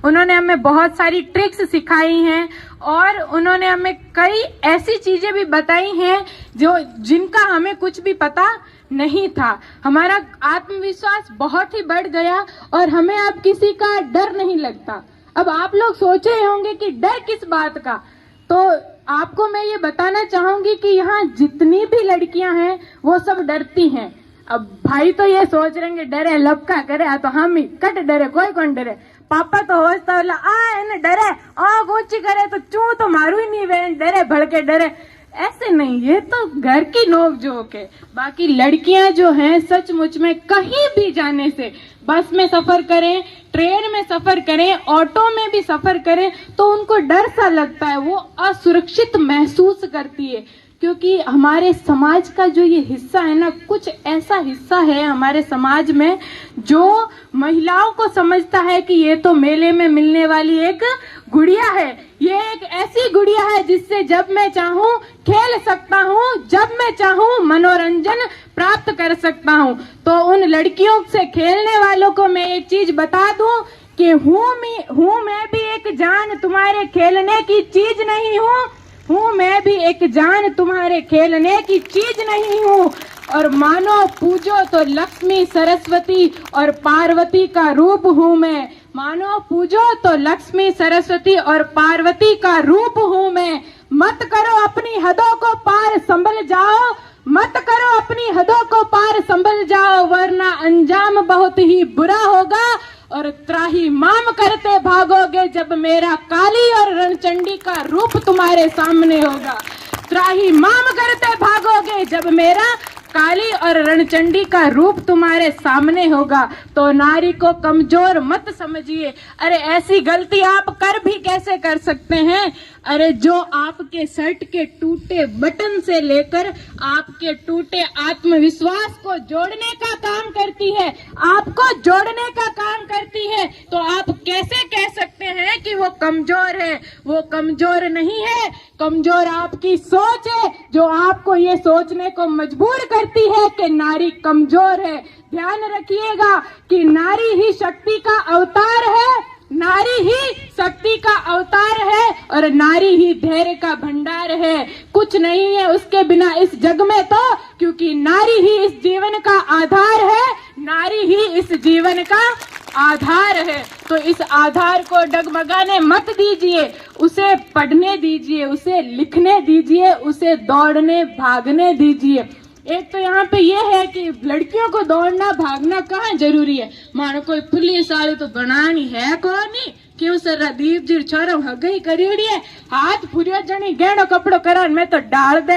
उन्होंने हमें बहुत सारी ट्रिक्स सिखाई हैं और उन्होंने हमें कई ऐसी चीजें भी बताई हैं जिनका हमें कुछ भी पता नहीं था। हमारा आत्मविश्वास बहुत ही बढ़ गया और हमें अब किसी का डर नहीं लगता। अब आप लोग सोच रहे होंगे कि डर किस बात का, तो आपको मैं ये बताना चाहूंगी कि यहाँ जितनी भी लड़कियां हैं वो सब डरती हैं। अब भाई तो ये सोच रहे हैं डरे लपका करे तो हम ही कट डरे, कोई कौन डरे। पापा तो होता है डरे ऊंची करे तो चू तो मारू ही नहीं वे डरे भड़के डरे, ऐसे नहीं, ये तो घर की नोक जोक है। बाकी लड़कियां जो हैं सचमुच में कहीं भी जाने से, बस में सफर करें, ट्रेन में सफर करें, ऑटो में भी सफर करें तो उनको डर सा लगता है, वो असुरक्षित महसूस करती है। क्योंकि हमारे समाज का जो ये हिस्सा है ना, कुछ ऐसा हिस्सा है हमारे समाज में जो महिलाओं को समझता है कि ये तो मेले में मिलने वाली एक गुड़िया है, ये एक ऐसी गुड़िया है जिससे जब मैं चाहूँ खेल सकता हूँ, जब मैं चाहूँ मनोरंजन प्राप्त कर सकता हूँ। तो उन लड़कियों से खेलने वालों को मैं एक चीज बता दूं कि हूँ मैं भी एक जान, तुम्हारे खेलने की चीज नहीं हूँ मैं भी एक जान, तुम्हारे खेलने की चीज नहीं हूँ। और मानो पूजो तो लक्ष्मी सरस्वती और पार्वती का रूप हूँ मैं, मानो पूजो तो लक्ष्मी सरस्वती और पार्वती का रूप हूँ मैं। मत करो अपनी हदों को पार, संभल जाओ, मत करो अपनी हदों को पार, संभल जाओ, वरना अंजाम बहुत ही बुरा होगा और त्राही माम करते भागोगे जब मेरा काली और रणचंडी का रूप तुम्हारे सामने होगा। त्राही माम करते भागोगे जब मेरा काली और रणचंडी का रूप तुम्हारे सामने होगा। तो नारी को कमजोर मत समझिए। अरे ऐसी गलती आप कर भी कैसे कर सकते हैं? अरे जो आपके शर्ट के टूटे बटन से लेकर आपके टूटे आत्मविश्वास को जोड़ने का काम करती है, आपको जोड़ने का काम करती है, तो आप कैसे कह सकते हैं कि वो कमजोर है? वो कमजोर नहीं है, कमजोर आपकी सोच है जो आपको ये सोचने को मजबूर करती है कि नारी कमजोर है। ध्यान रखिएगा कि नारी ही शक्ति का अवतार है, नारी ही शक्ति का अवतार है और नारी ही धैर्य का भंडार है। कुछ नहीं है उसके बिना इस जग में, तो क्योंकि नारी ही इस जीवन का आधार है, नारी ही इस जीवन का आधार है। तो इस आधार को डगमगाने मत दीजिए, उसे पढ़ने दीजिए, उसे लिखने दीजिए, उसे दौड़ने भागने दीजिए। एक तो यहाँ पे ये है कि लड़कियों को दौड़ना भागना कहाँ जरूरी है। मानो कोई पुलिस वाली तो बनानी है कौन नहीं, क्यों सर दीप जी छोरो हगई करी है, हाथ फुरियो जनी गहनो कपड़ो करा मैं तो डाल दे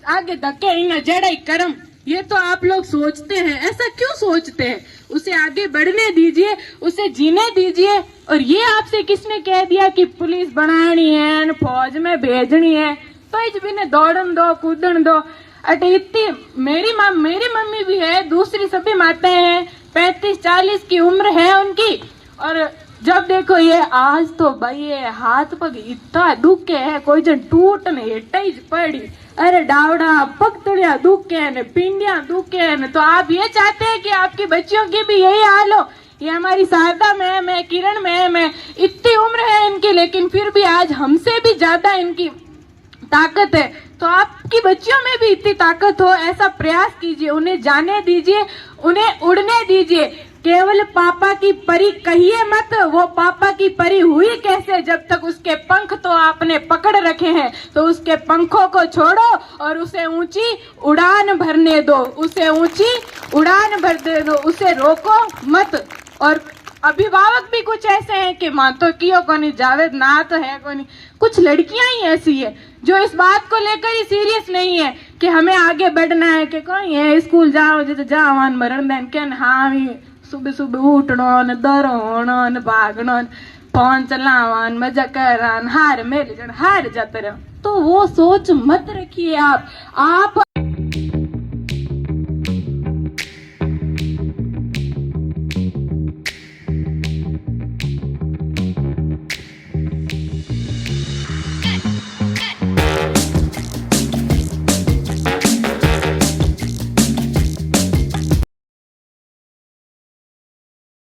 आगे धक्के इन जड़ाई करम। ये तो आप लोग सोचते हैं, ऐसा क्यों सोचते हैं? उसे आगे बढ़ने दीजिए, उसे जीने दीजिए। और ये आपसे किसने कह दिया कि पुलिस बनानी है, फौज में भेजनी है? तो इस भी ने दौड़न दो, कूदन दो। अटे इतनी मेरी मम्मी भी है, दूसरी सभी माताएं हैं, 35-40 की उम्र है उनकी, और जब देखो ये आज तो भाई ये हाथ पग इतना दुखे है, कोई जन टूट ने हेटाई पड़ी, अरे डावड़ा पग तड़िया दुखे ने, पिंडिया दुखे ने। तो आप ये चाहते हैं कि आपकी बच्चियों की भी यही हाल हो? ये हमारी शारदा मैम है, किरण मैम है, इतनी उम्र है इनकी, लेकिन फिर भी आज हमसे भी ज्यादा इनकी ताकत है। तो आपकी बच्चियों में भी इतनी ताकत हो, ऐसा प्रयास कीजिए, उन्हें जाने दीजिए, उन्हें उड़ने दीजिए। केवल पापा की परी कहिए मत, वो पापा की परी हुई कैसे जब तक उसके पंख तो आपने पकड़ रखे हैं। तो उसके पंखों को छोड़ो और उसे ऊंची उड़ान भरने दो, उसे ऊंची उड़ान भरने दो, उसे रोको मत। और अभिभावक भी कुछ ऐसे हैं कि माँ तो कियो को नहीं, जावेद ना तो है को नहीं। कुछ लड़कियां ही ऐसी है जो इस बात को लेकर ही सीरियस नहीं है कि हमें आगे बढ़ना है, कि कोई है स्कूल जाओ जो जाओ मरण देन के हाँ सुबह सुबह उठनो दौड़ो भागनो फोन चलावन मजा करान हार मेल हार जाते रहो। तो वो सोच मत रखिए आप